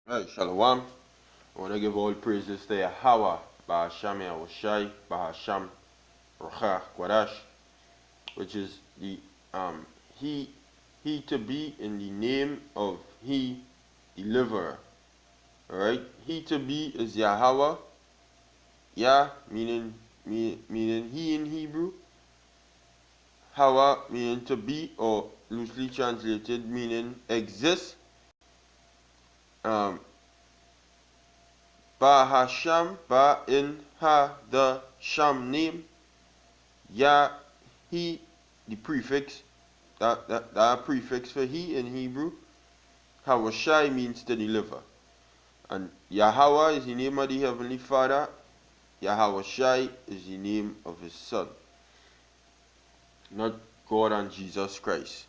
Right, Shalom. I want to give all praises to Yahweh, Bahasham Yahushai, Bahasham Rochach Kwadash, which is the he he to be in the name of he deliverer. Alright? He to be is Yahweh, Yah meaning he in Hebrew, Hawa meaning to be, or loosely translated meaning exist. Um Bahasham, Ba in Ha the Sham name, Ya, he, the prefix, that prefix for he in Hebrew. Hawashai means to deliver. And Yahweh is the name of the Heavenly Father. Yahawashai is the name of his Son. Not God and Jesus Christ.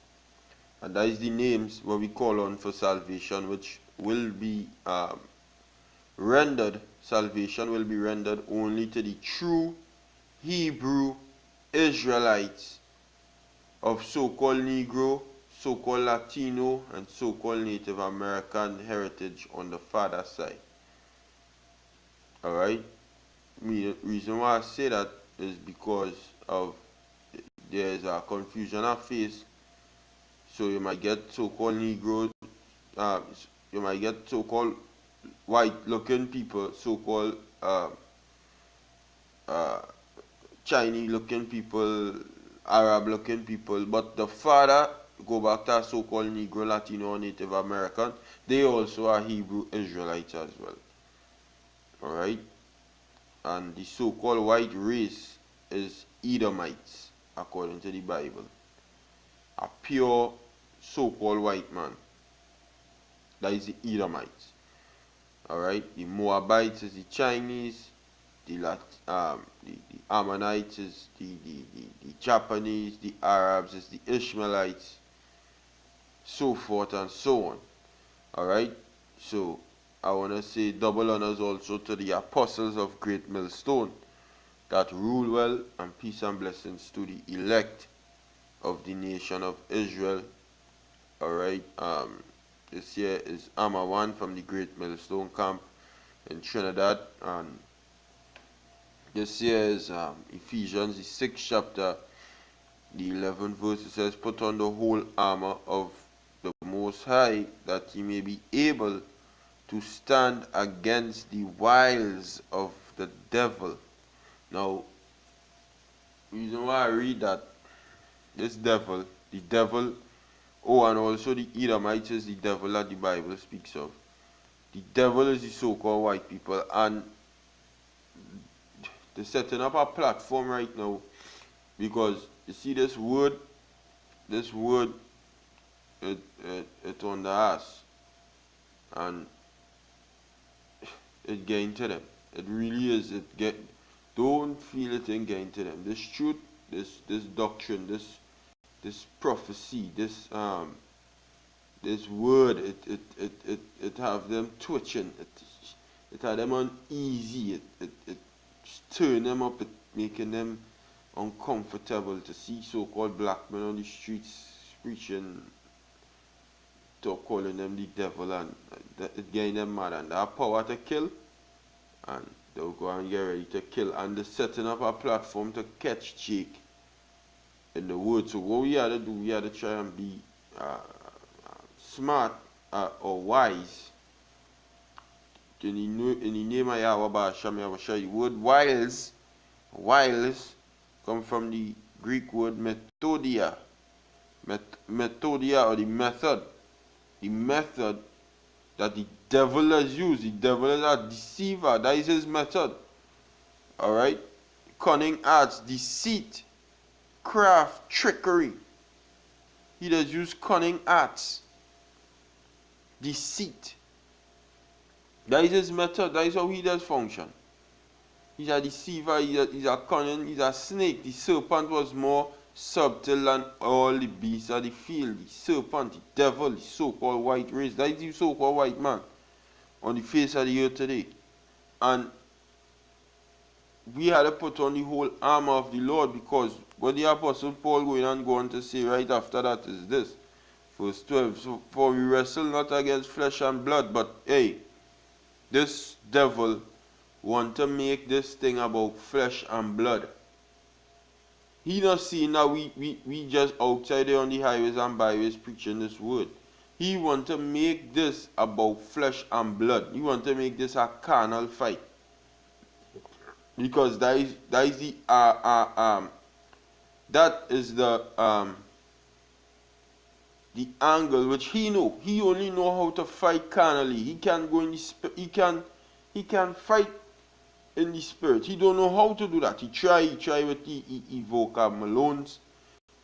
And that is the names what we call on for salvation, which will be salvation will be rendered only to the true Hebrew Israelites of so-called Negro, so-called Latino, and so-called Native American heritage on the father's side. Alright? Reason why I say that is because of there's a confusion I face. So you might get so-called Negro, you might get so-called white-looking people, so-called uh, Chinese-looking people, Arab-looking people, but the father, go back to so-called Negro, Latino, or Native American, they also are Hebrew Israelites as well. Alright? And the so-called white race is Edomites, according to the Bible. A pure so-called white man. That is the Edomites. Alright? The Moabites is the Chinese. The Ammonites is the Japanese, the Arabs is the Ishmaelites, so forth and so on. Alright? So I want to say double honors also to the apostles of Great Millstone that rule well, and peace and blessings to the elect of the nation of Israel. Alright? This year is Amawan from the Great Millstone camp in Trinidad, and this year is Ephesians, the 6th chapter, the 11th verse. It says, "Put on the whole armor of the Most High, that ye may be able to stand against the wiles of the devil." Now, the reason why I read that, the devil, and also the Edomites is the devil that the Bible speaks of. The devil is the so-called white people, and they're setting up a platform right now because you see this word it on the ass, and it getting to them. It really is. Don't feel it in getting to them. This truth, this doctrine, this prophecy, this word, it have them twitching. It have them uneasy. It turn them up. It making them uncomfortable to see so-called black men on the streets preaching, to calling them the devil, and it getting them mad, and they have power to kill, and they'll go and get ready to kill, and they're setting up a platform to catch Jake in the word. So what we had to do, we had to try and be smart or wise in the name of Yahweh Ba'asham Yahushai. The word wiles come from the Greek word methodia, or the method that the devil has used. The devil is a deceiver. That is his method. Alright? Cunning arts, deceit, craft, trickery. He does use cunning arts, deceit. That is his method. That is how he does function. He's a deceiver. He's a cunning. He's a snake. The serpent was more subtle than all the beasts of the field. The serpent, the devil, the so-called white race. That is the so-called white man on the face of the earth today. And we had to put on the whole armor of the Lord, because what the Apostle Paul go on to say right after that is this. Verse 12. "So, for we wrestle not against flesh and blood, but this devil want to make this thing about flesh and blood. He not seeing that we just outside there on the highways and byways preaching this word. He want to make this about flesh and blood. He want to make this a carnal fight. Because that is the angle which he know. He only know how to fight carnally. He can go in the he can fight in the spirit. He don't know how to do that. He try with the vocab Malones.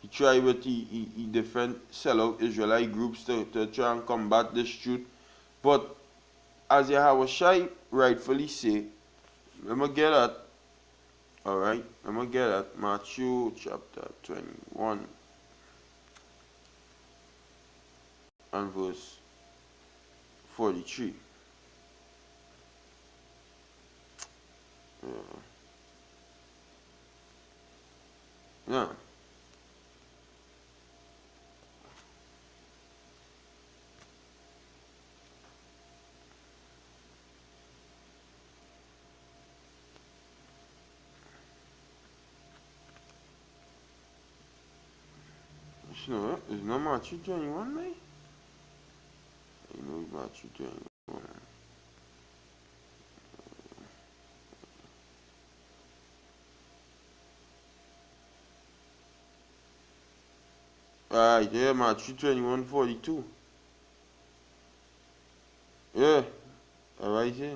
He try with the different sellout Israelite groups to try and combat this truth. But as Yahushua rightfully say, let me get that. Alright, let me get that. Matthew chapter 21 and verse 43. Yeah. No, it's not Matthew 21, mate. I know it's Matthew 21. Alright, yeah, Matthew 21:42. Yeah, alright, yeah.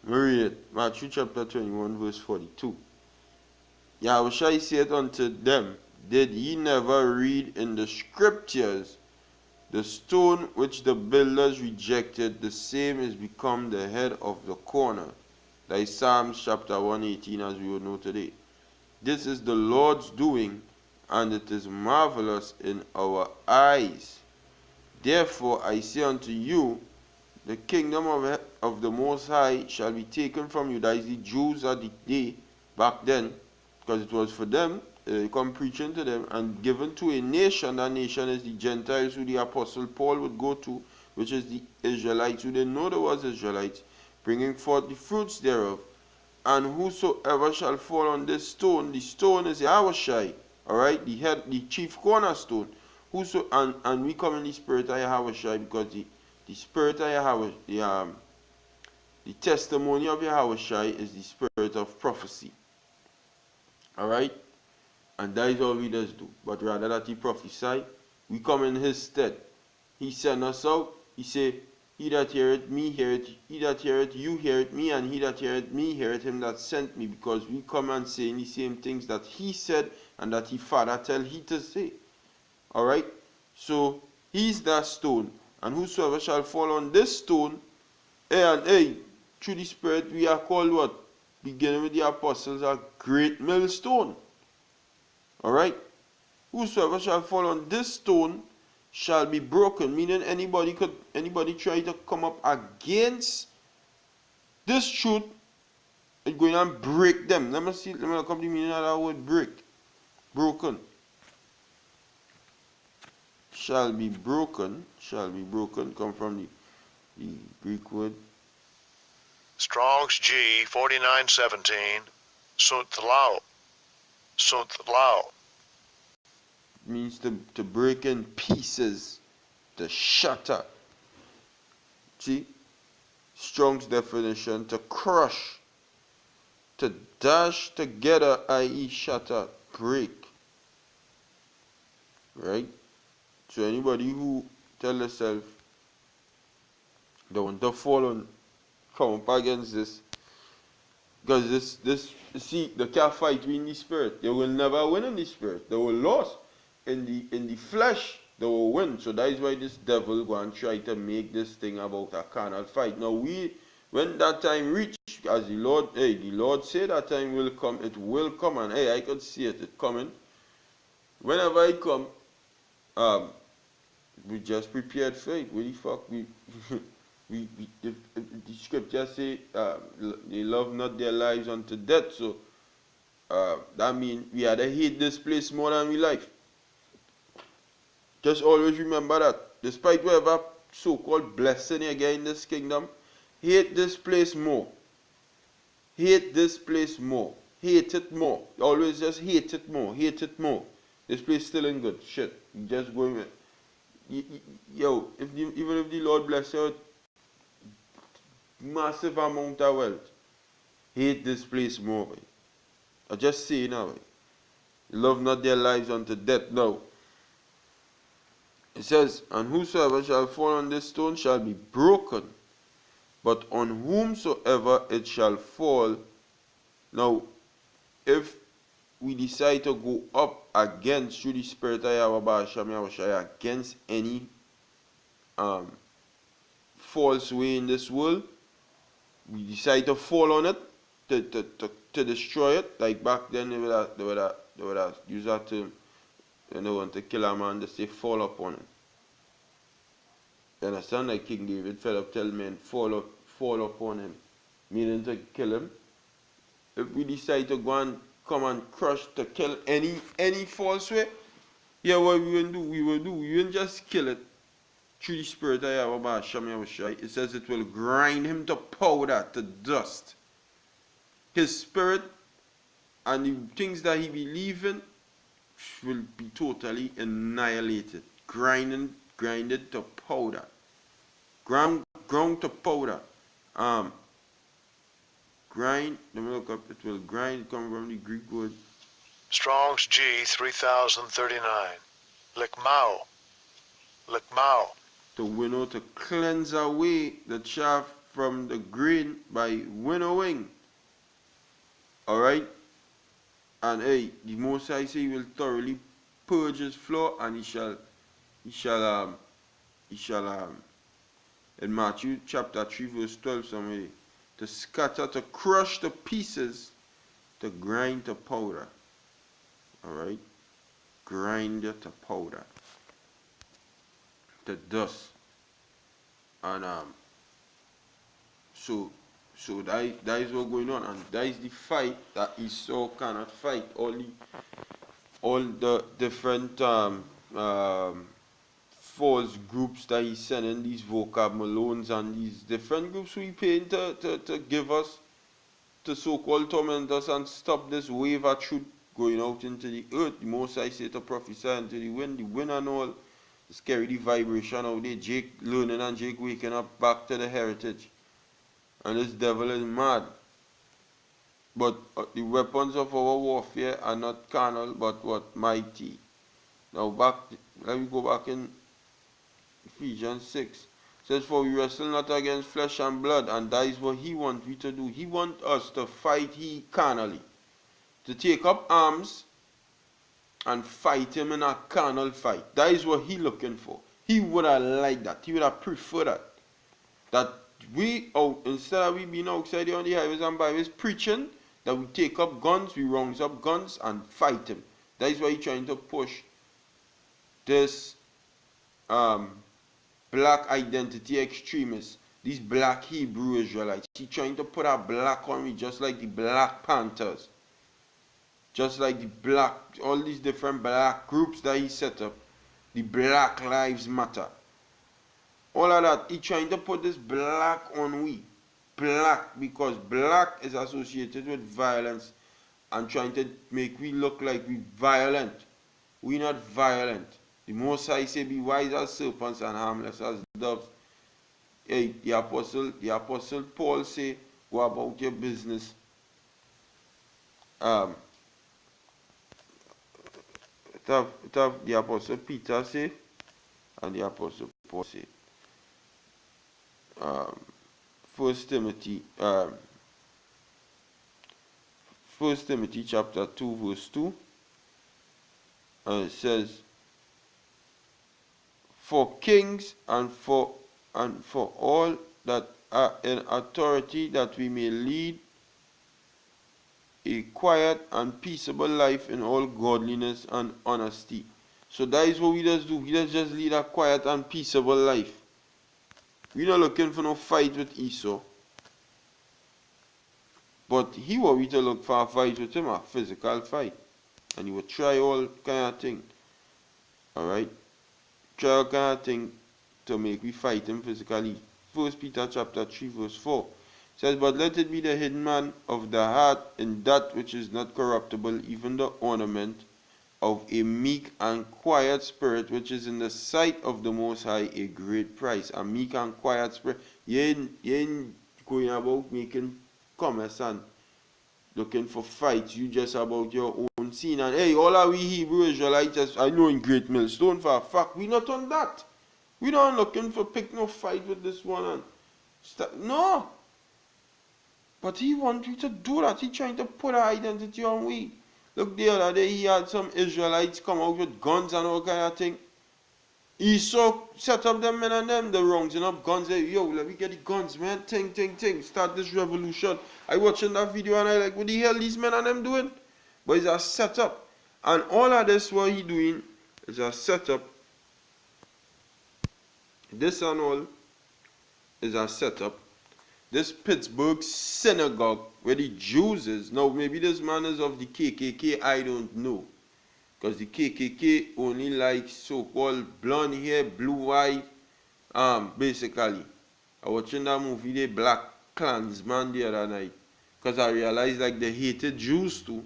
Read it. Matthew chapter 21, verse 42. Yahushua said unto them, did ye never read in the scriptures, the stone which the builders rejected, the same is become the head of the corner? That is Psalms chapter 118, as we will know today. This is the Lord's doing, and it is marvelous in our eyes. Therefore I say unto you, the kingdom of the Most High shall be taken from you. That is the Jews at the day, back then, because it was for them, come preaching to them, and given to a nation. That nation is the Gentiles, who the Apostle Paul would go to, which is the Israelites, who didn't know there was Israelites, bringing forth the fruits thereof. And whosoever shall fall on this stone, the stone is Yahushua, alright, the head, the chief cornerstone. And we come in the spirit of Yahushua, because the spirit of Yahushua, the testimony of Yahushua is the spirit of prophecy. Alright? And that is all we does do. But rather that he prophesy, we come in his stead. He sent us out. He say, he that heareth me heareth, he that heareth you heareth me, and he that heareth me heareth him that sent me. Because we come and say the same things that he said and that his father tell he to say. Alright? So he's that stone. And whosoever shall fall on this stone, through the Spirit we are called what? Beginning with the apostles, a great millstone. Alright? Whosoever shall fall on this stone shall be broken. Meaning anybody try to come up against this truth, it's going to break them. Let me look up the meaning of that word break. Broken. Shall be broken, come from the Greek word. Strong's G 4917, Suntlao. Means to break in pieces, to shatter. See? Strong's definition, to crush, to dash together, i.e. shatter, break. Right? So anybody who tell themselves they want to fall on, come up against this, because this see, they can't fight in the spirit. They will never win in the spirit. They will lose in the flesh. They will win. So that is why this devil go and try to make this thing about a carnal fight. Now when that time reach, as the Lord said that time will come, it will come, and I could see it coming. Whenever it come, we just prepared for it. What the fuck the scripture say they love not their lives unto death. So that means we had to hate this place more than we like. Just always remember that. Despite whatever so-called blessing you get in this kingdom, Hate this place more. Hate this place more. Hate it more. Always just hate it more. Hate it more. This place still ain't good. Shit. You just going with. Yo, even if the Lord bless you with massive amount of wealth, hate this place more. I just say now. Love not their lives unto death. Now, it says, and whosoever shall fall on this stone shall be broken, but on whomsoever it shall fall. Now, if we decide to go up against through the Spirit of Yahweh Hashem against any false way in this world, we decide to fall on it, to destroy it. Like back then, they would have used that term when they want to kill a man, they say fall upon him. You understand? Like King David fell up, tell men, fall upon him, meaning to kill him. If we decide to go and come and crush, to kill any false way, yeah, what we will do? We will just kill it through the Spirit of Yahweh Hashem Yahushua. It says it will grind him to powder, to dust. His spirit and the things that he believes in will be totally annihilated. Grinded to powder. Ground to powder. Grind, let me look up, it will grind, come from the Greek word. Strong's G 3039. Likmao. To winnow, to cleanse away the chaff from the grain by winnowing. Alright? And hey, the Most High say he will thoroughly purge his floor, and he shall in Matthew chapter 3 verse 12 somewhere, to scatter, to crush to pieces, to grind to powder. Alright? Grind it to powder. To dust. And so that is what's going on, and that is the fight that Esau cannot fight. All the different false groups that he's sending, these vocab Malones and these different groups we paying to give us, to so-called torment us and stop this wave of truth going out into the earth. The Most I say to prophesy into the wind and all. Just carry the vibration out there. Jake learning and Jake waking up back to the heritage. And this devil is mad. But the weapons of our warfare are not carnal, but what? Mighty. Now let me go back in Ephesians 6. It says, for we wrestle not against flesh and blood, and that is what he wants we to do. He wants us to fight carnally. To take up arms and fight him in a carnal fight. That is what he looking for. He would have liked that. He would have preferred that. That we, instead of we being outside on the highways and byways preaching, that we take up guns, we rounds up guns and fight him. That is why he's trying to push this black identity extremists, these black Hebrew Israelites. He's trying to put a black on me, just like the Black Panthers. Just like the black, all these different black groups that he set up. The Black Lives Matter. All of that, he's trying to put this black on we. Black, because black is associated with violence, and trying to make we look like we violent. We not violent. The Most High say, be wise as serpents and harmless as doves. Hey, the apostle Paul say, go about your business. The apostle Peter say, and the apostle Paul say. 1 Timothy chapter 2 verse 2, and it says, for kings and for all that are in authority, that we may lead a quiet and peaceable life in all godliness and honesty. So that is what we just do. We just lead a quiet and peaceable life. We're not looking for no fight with Esau. But he want we to look for a fight with him, a physical fight. And he will try all kind of thing. Alright? Try all kind of thing to make we fight him physically. 1 Peter chapter 3 verse 4. It says, but let it be the hidden man of the heart in that which is not corruptible, even the ornament of a meek and quiet spirit, which is in the sight of the Most High a great price. A meek and quiet spirit. You ain't going about making commerce and looking for fights. You just about your own scene. And hey, all of we Hebrew Israelites, I know in Great Millstone for a fact, we not on that. We not looking for pick no fight with this one and stuff. No. But he wants you to do that. He trying to put an identity on we. Look, the other day he had some Israelites come out with guns and all kind of thing. Esau set up them men and them, the rounding up guns. They, yo, let me get the guns, man. Ting. Start this revolution. I watching that video and I like, what the hell these men and them doing? But it's a setup. And all of this what he doing is a setup. This and all is a setup. This Pittsburgh synagogue where the Jews is. Now maybe this man is of the KKK, I don't know. Because the KKK only like so-called blonde hair, blue eye, basically. I watching that movie, the Black Klansman the other night. Because I realized like they hated Jews too,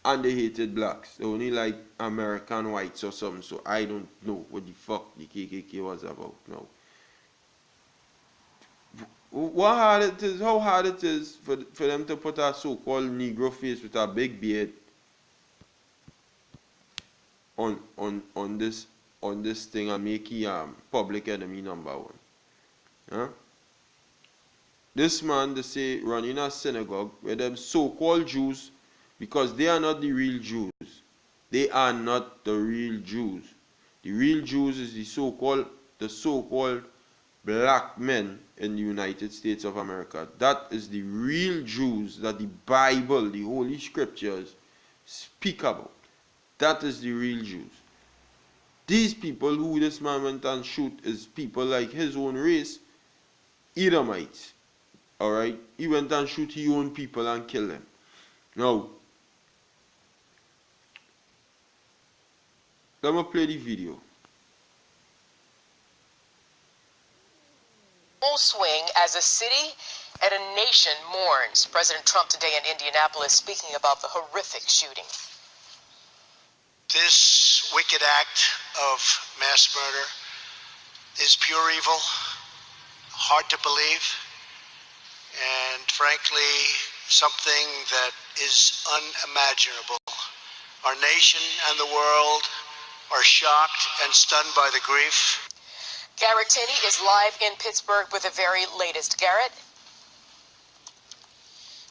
and they hated blacks. They only like American whites or something. So I don't know what the fuck the KKK was about now. How hard it is for them to put a so-called Negro face with a big beard on this thing and make him public enemy number one. Huh? This man, they say, running a synagogue where them so-called Jews, because they are not the real Jews. They are not the real Jews. The real Jews is the so-called black men in the United States of America. That is the real Jews that the Bible, the Holy Scriptures, speak about. That is the real Jews. These people who this man went and shoot is people like his own race, Edomites. Alright? He went and shoot his own people and kill them. Now, let me play the video. Full swing as a city and a nation mourns. President Trump today in Indianapolis speaking about the horrific shooting. This wicked act of mass murder is pure evil, hard to believe, and frankly, something that is unimaginable. Our nation and the world are shocked and stunned by the grief. Garrett Tinney is live in Pittsburgh with the very latest. Garrett?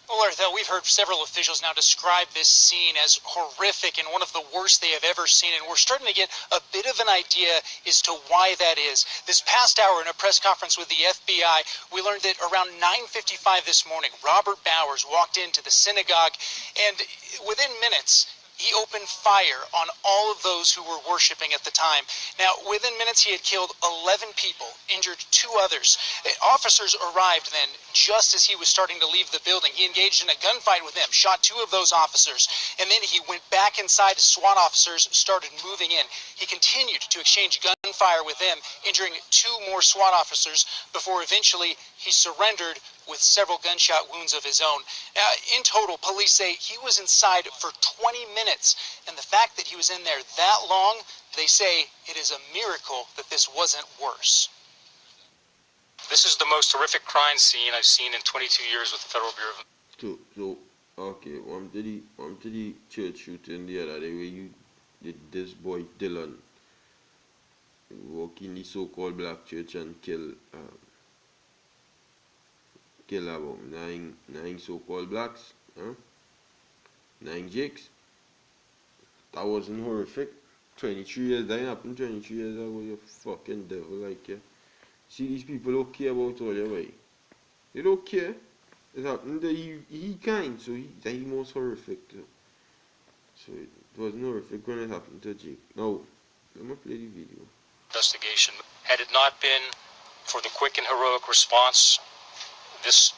Well, Arthel, we've heard several officials now describe this scene as horrific and one of the worst they have ever seen, and we're starting to get a bit of an idea as to why that is. This past hour in a press conference with the FBI, we learned that around 9:55 this morning, Robert Bowers walked into the synagogue, and within minutes, he opened fire on all of those who were worshiping at the time. Now, within minutes, he had killed 11 people, injured 2 others. Officers arrived then, just as he was starting to leave the building. He engaged in a gunfight with them, shot 2 of those officers, and then he went back inside. SWAT officers started moving in. He continued to exchange gunfire with them, injuring 2 more SWAT officers before eventually he surrendered with several gunshot wounds of his own. Now, in total, police say he was inside for 20 minutes, and the fact that he was in there that long, they say it is a miracle that this wasn't worse. This is the most horrific crime scene I've seen in 22 years with the Federal Bureau of... So, okay, one to the church shooting the other day where you did this boy Dylan walk in the so-called black church and kill about 9 so-called blacks, 9 jakes. That wasn't horrific. 23 years, that happened 23 years ago, you fucking devil, like, yeah. See, these people don't care about all your way. They don't care. It happened that he kind, so he most horrific too. So it wasn't horrific when it happened to Jake. Now, let me play the video. Investigation. Had it not been for the quick and heroic response, this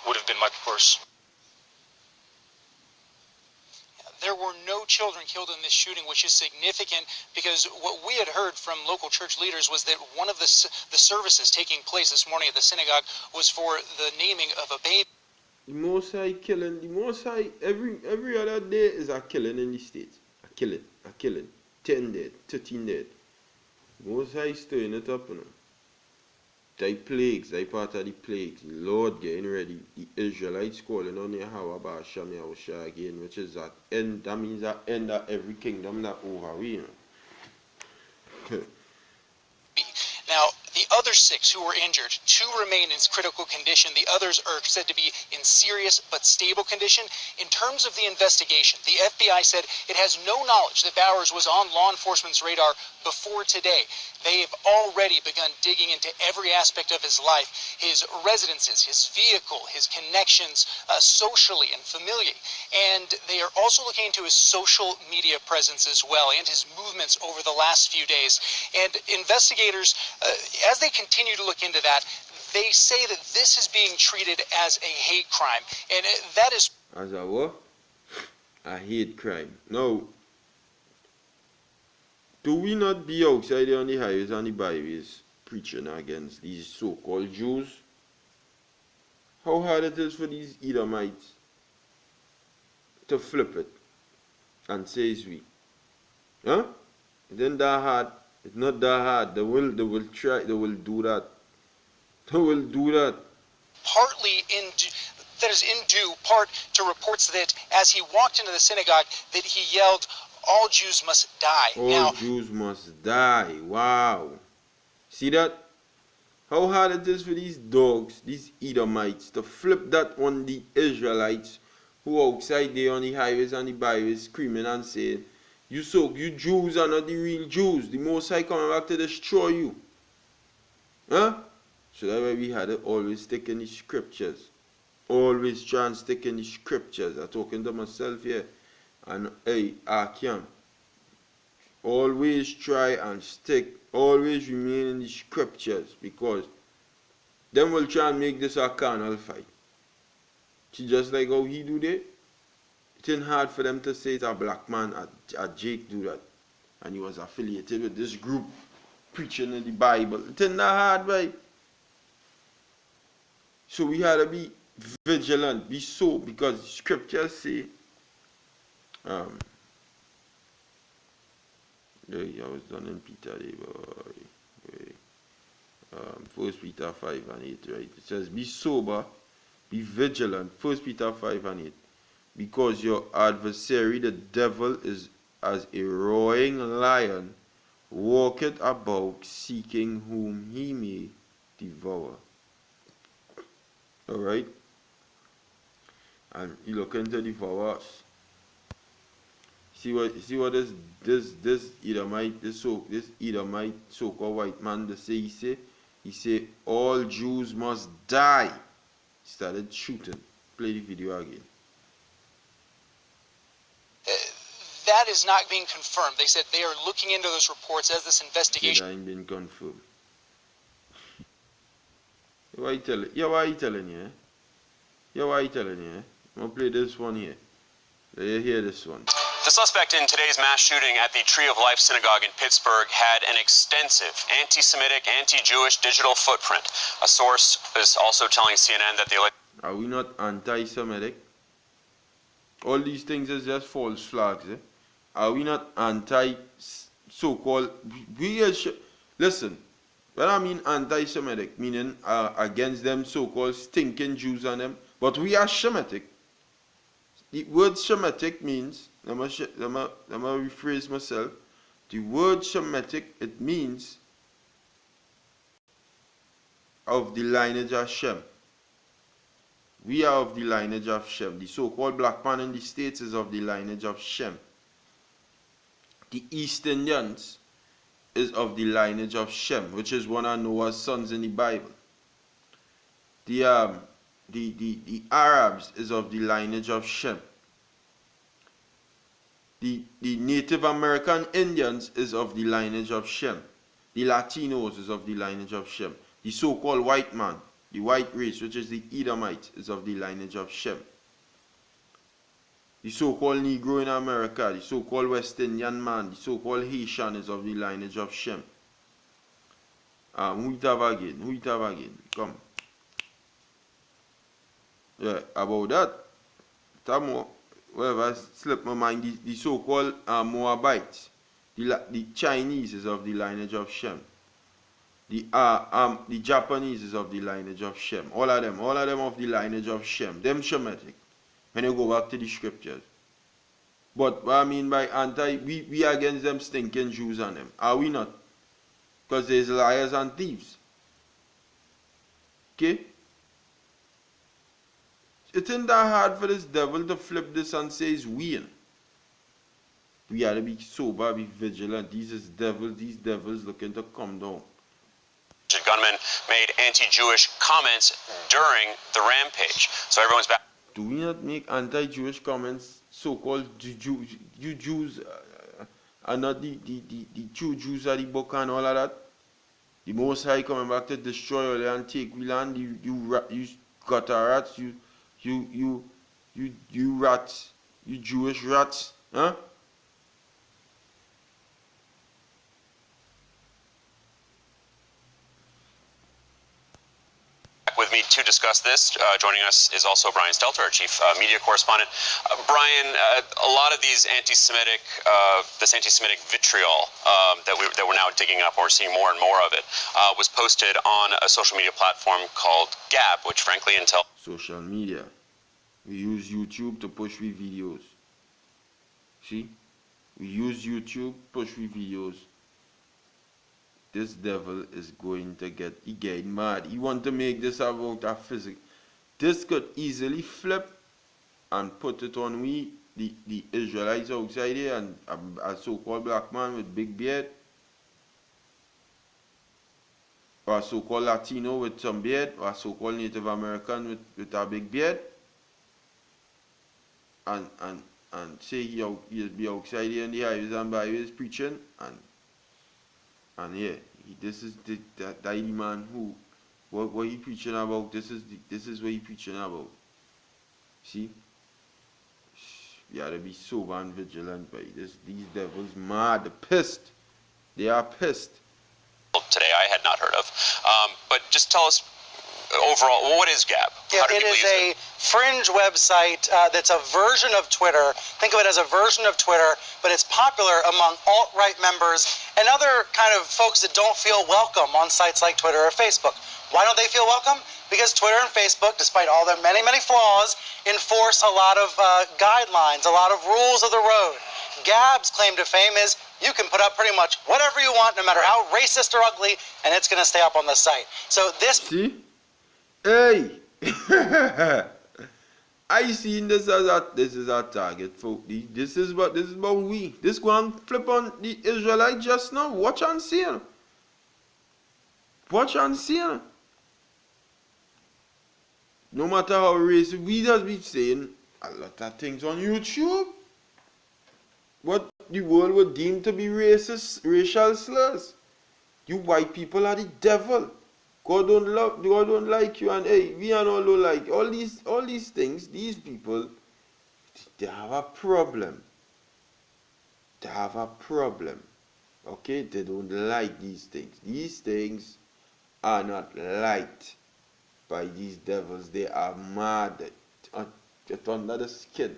would have been much worse. there were no children killed in this shooting, which is significant because what we had heard from local church leaders was that one of the services taking place this morning at the synagogue was for the naming of a baby. The Most High killing, the Most High, every other day is a killing in the States. A killing. 10 dead, 13 dead. The Most High stirring it up, you know. Thy plagues, thy part of the plagues. The Lord getting ready. The Israelites calling on Yahweh Ba'asham Yahushua again, which is that end, that means that end of every kingdom that over, you know. Now, the other 6 who were injured, 2 remain in critical condition. The others are said to be in serious but stable condition. In terms of the investigation, the FBI said it has no knowledge that Bowers was on law enforcement's radar before today. They've already begun digging into every aspect of his life, his residences, his vehicle, his connections socially and familially. And they are also looking into his social media presence as well and his movements over the last few days. And investigators, as they continue to look into that, they say that this is being treated as a hate crime. And that is... As a what? A hate crime. No. Do we not be outside on the highways and the byways preaching against these so-called Jews? How hard it is for these Edomites to flip it and say it's we? Huh? It ain't that hard. It's not that hard. They will try, they will do that. They will do that. Partly that is in due part to reports that as he walked into the synagogue that he yelled, "All Jews must die." All Jews must die. Wow. See that? How hard it is for these dogs, these Edomites, to flip that on the Israelites who outside there on the highways and the byways screaming and saying, you Jews are not the real Jews. The Most High coming back to destroy you. Huh? So that's why we had to always stick in the scriptures. Always try and stick in the scriptures. I'm talking to myself here. And hey, Akim. Always try and stick, always remain in the scriptures, because them will try and make this a carnal fight. See, just like how he do that, it ain't hard for them to say it's a black man, a Jake do that, and he was affiliated with this group preaching in the Bible. It ain't that hard, right? So we had to be vigilant, be so, because scriptures say, I was done in Peter, boy. 1 Peter 5 and 8, right? It says, be sober, be vigilant. 1 Peter 5 and 8. Because your adversary, the devil, is as a roaring lion, walketh about, seeking whom he may devour. Alright? And he looking to devour us. See what this Edomite, this Edomite so-called white man he say all Jews must die. He started shooting. Play the video again. That is not being confirmed. They said they are looking into those reports as this investigation. It ain't been confirmed. Why are you telling you? Why are you telling you? I'm gonna play this one here. Let you hear this one. The suspect in today's mass shooting at the Tree of Life Synagogue in Pittsburgh had an extensive anti-Semitic, anti-Jewish digital footprint. A source is also telling CNN that the... Are we not anti-Semitic? All these things is just false flags, eh? Are we not anti-so-called... Listen, when I mean anti-Semitic, meaning against them so-called stinking Jews and them, but we are Shemitic. The word Shemitic means, let me rephrase myself. The word Shemitic, it means of the lineage of Shem. We are of the lineage of Shem. The so-called black man in the States is of the lineage of Shem. The East Indians is of the lineage of Shem, which is one of Noah's sons in the Bible. The Arabs is of the lineage of Shem. The Native American Indians is of the lineage of Shem. The Latinos is of the lineage of Shem. The so-called white man, the white race, which is the Edomites, is of the lineage of Shem. The so-called Negro in America, the so-called West Indian man, the so-called Haitian is of the lineage of Shem. Who it have again? Who it have again? Come. Yeah, about that. Tamo, whatever slipped my mind, the so-called Moabites, the Chinese is of the lineage of Shem. The Japanese is of the lineage of Shem. All of them of the lineage of Shem. Them Shemitic. When you go back to the scriptures. But what I mean by we against them stinking Jews and them. Are we not? Because there's liars and thieves. Okay? It isn't that hard for this devil to flip this and say he's we. We gotta be sober, be vigilant. These devils looking to come down. Gunmen made anti-Jewish comments during the rampage. So everyone's back. Do we not make anti-Jewish comments, so-called you Jews are not the true Jews of the book and all of that? The Most High coming back to destroy all that and take we land, you gutter rats, you rats, you Jewish rats, huh? With me to discuss this, joining us is also Brian Stelter, our chief media correspondent. Brian, a lot of these anti-Semitic, this anti-Semitic vitriol that we're now digging up, or we're seeing more and more of it, was posted on a social media platform called Gab, which frankly, until social media, we use YouTube to push we videos. See, we use YouTube push we videos. This devil is going to get mad. He want to make this about a physics. This could easily flip and put it on we, the Israelites outside here, and a so-called black man with big beard, or a so-called Latino with some beard, or a so-called Native American with a big beard, and say he'll be outside here in the highways and byways preaching, and yeah, this is the man who, what he preaching about. This is what he preaching about. See, you gotta be sober and vigilant, by this. These devils mad, pissed. They are pissed. Today I had not heard of, but just tell us overall, what is Gab? Yeah, it is a fringe website that's a version of Twitter. Think of it as a version of Twitter, but it's popular among alt-right members and other kind of folks that don't feel welcome on sites like Twitter or Facebook. Why don't they feel welcome? Because Twitter and Facebook, despite all their many, many flaws, enforce a lot of guidelines, a lot of rules of the road. Gab's claim to fame is you can put up pretty much whatever you want, no matter how racist or ugly, and it's going to stay up on the site. So this... See? Hey, I seen this as a target, folks. This is about we. This going flip on the Israelite just now. Watch and see. Watch and see. No matter how racist, we just be saying a lot of things on YouTube. What the world would deem to be racist, racial slurs. You white people are the devil. God don't like you, and hey, we and all don't like all these things. These people, they have a problem. They have a problem. Okay, they don't like these things. These things are not liked by these devils. They are mad. It's under the skin.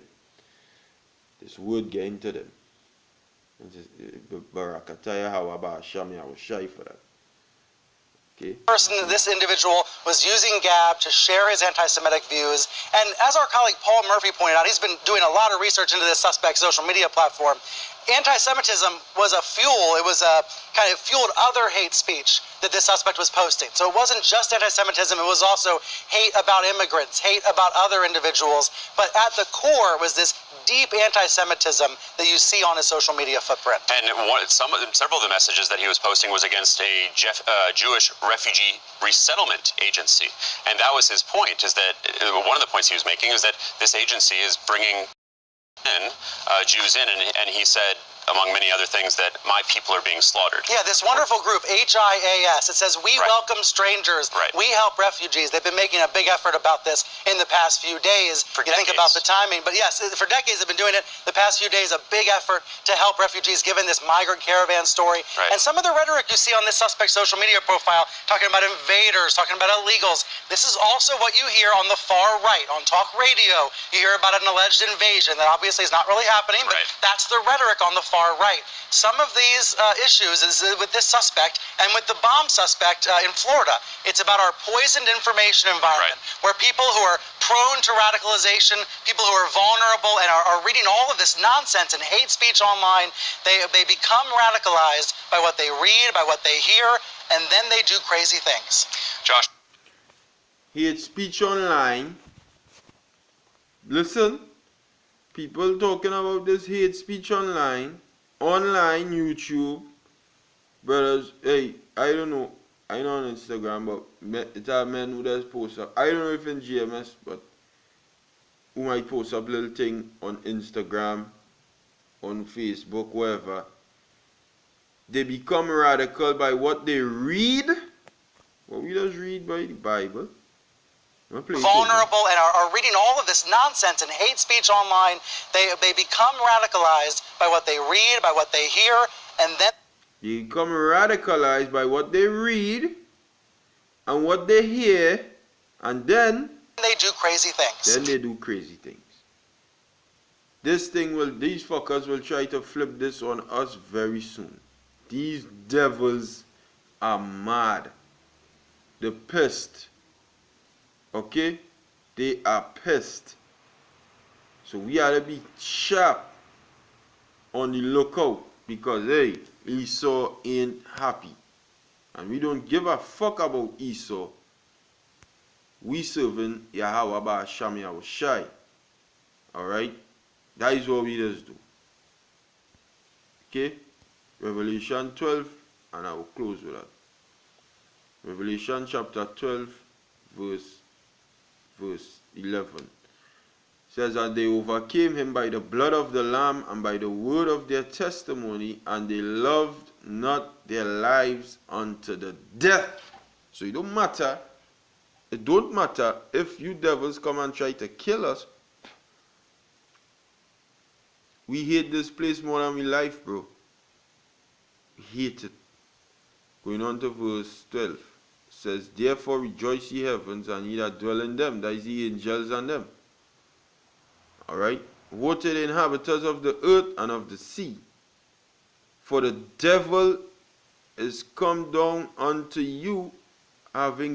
This word get into them. Barakataya Hawaba Shami, I was shy for that. Okay. This individual was using Gab to share his anti-Semitic views, and as our colleague Paul Murphy pointed out, he's been doing a lot of research into this suspect's social media platform. Anti-Semitism was a fuel. It was a kind of fueled other hate speech that this suspect was posting. So it wasn't just anti-Semitism, it was also hate about immigrants, hate about other individuals, but at the core was this deep anti-Semitism that you see on his social media footprint. And several of the messages that he was posting was against a Jewish refugee resettlement agency. And that was his point, is that one of the points he was making is that this agency is bringing Jews in, and he said, among many other things, that my people are being slaughtered. Yeah, this wonderful group, HIAS, it says, we Right. welcome strangers, Right. we help refugees. They've been making a big effort about this in the past few days. For you think decades. about the timing, but yes, for decades they've been doing it. The past few days, a big effort to help refugees, given this migrant caravan story. Right. And some of the rhetoric you see on this suspect's social media profile, talking about invaders, talking about illegals, this is also what you hear on the far right, on talk radio. You hear about an alleged invasion that obviously is not really happening, but Right. that's the rhetoric on the far right. Some of these issues is with this suspect and with the bomb suspect in Florida. It's about our poisoned information environment, Right. where people who are prone to radicalization, people who are vulnerable and are reading all of this nonsense and hate speech online, they become radicalized by what they read, by what they hear, and then they do crazy things. Josh. Hate speech online. Listen, people talking about this hate speech online, YouTube, brothers. Hey, I don't know. I know on Instagram, but it's a man who does post up. I don't know if in GMS, but who might post up little thing on Instagram, on Facebook, wherever. They become radical by what they read. What we just read by the Bible. Vulnerable and are reading all of this nonsense and hate speech online, they become radicalized by what they read, by what they hear, and then they become radicalized by what they read and what they hear, and then they do crazy things. These fuckers will try to flip this on us very soon. These devils are mad. They're pissed. Okay? They are pissed. So we ought to be sharp on the lookout, because hey, Esau ain't happy. And we don't give a fuck about Esau. We serving Yahweh Ba'asham Yahushai. Alright? That is what we just do. Okay? Revelation 12, and I will close with that. Revelation chapter 12, verse 11. Says that they overcame him by the blood of the Lamb and by the word of their testimony, and they loved not their lives unto the death. So it don't matter if you devils come and try to kill us. We hate this place more than we life, bro. We hate it. Going on to verse 12. Says, therefore rejoice ye heavens, and ye that dwell in them, that is the angels and them. Alright? Woe to the inhabitants of the earth and of the sea, for the devil is come down unto you, having